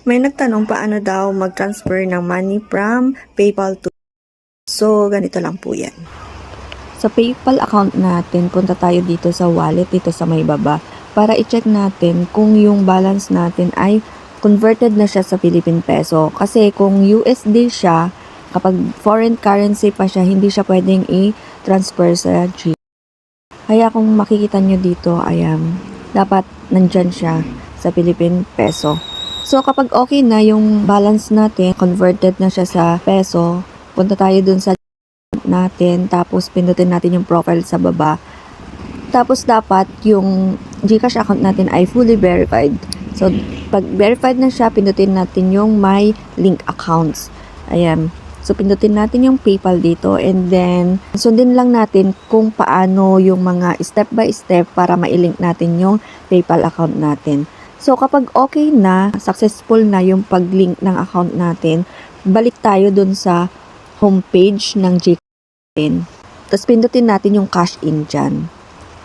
May nagtanong paano daw mag-transfer ng money from PayPal to. So, ganito lang po yan. Sa PayPal account natin, punta tayo dito sa wallet, dito sa may baba, para i-check natin kung yung balance natin ay converted na siya sa Philippine Peso. Kasi kung USD siya, kapag foreign currency pa siya, hindi siya pwedeng i-transfer sa G. Kaya kung makikita nyo dito, ayan, dapat nandyan siya sa Philippine Peso. So, kapag okay na yung balance natin, converted na siya sa peso, punta tayo dun sa natin, tapos pindutin natin yung profile sa baba. Tapos, dapat yung GCash account natin ay fully verified. So, pag verified na siya, pindutin natin yung my link accounts. Ayan. So, pindutin natin yung PayPal dito and then, sundin lang natin kung paano yung mga step by step para mailink natin yung PayPal account natin. So, kapag okay na, successful na yung pag-link ng account natin, balik tayo dun sa homepage ng GCash natin. Tapos, pindutin natin yung cash in dyan.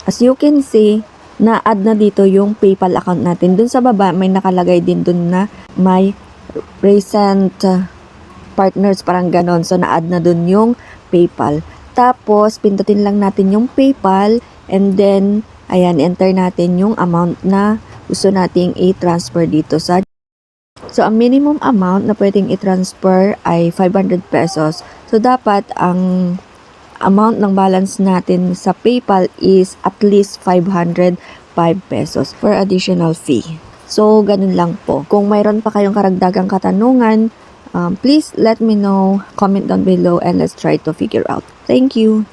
As you can see, na-add na dito yung PayPal account natin. Dun sa baba, may nakalagay din dun na may recent partners, parang ganon. So, na-add na dun yung PayPal. Tapos, pindutin lang natin yung PayPal and then, ayan, enter natin yung amount na gusto nating i-transfer dito sa. So, ang minimum amount na pwedeng i-transfer ay 500 pesos. So, dapat ang amount ng balance natin sa PayPal is at least 505 pesos for additional fee. So, ganun lang po. Kung mayroon pa kayong karagdagang katanungan, please let me know, comment down below and let's try to figure out. Thank you!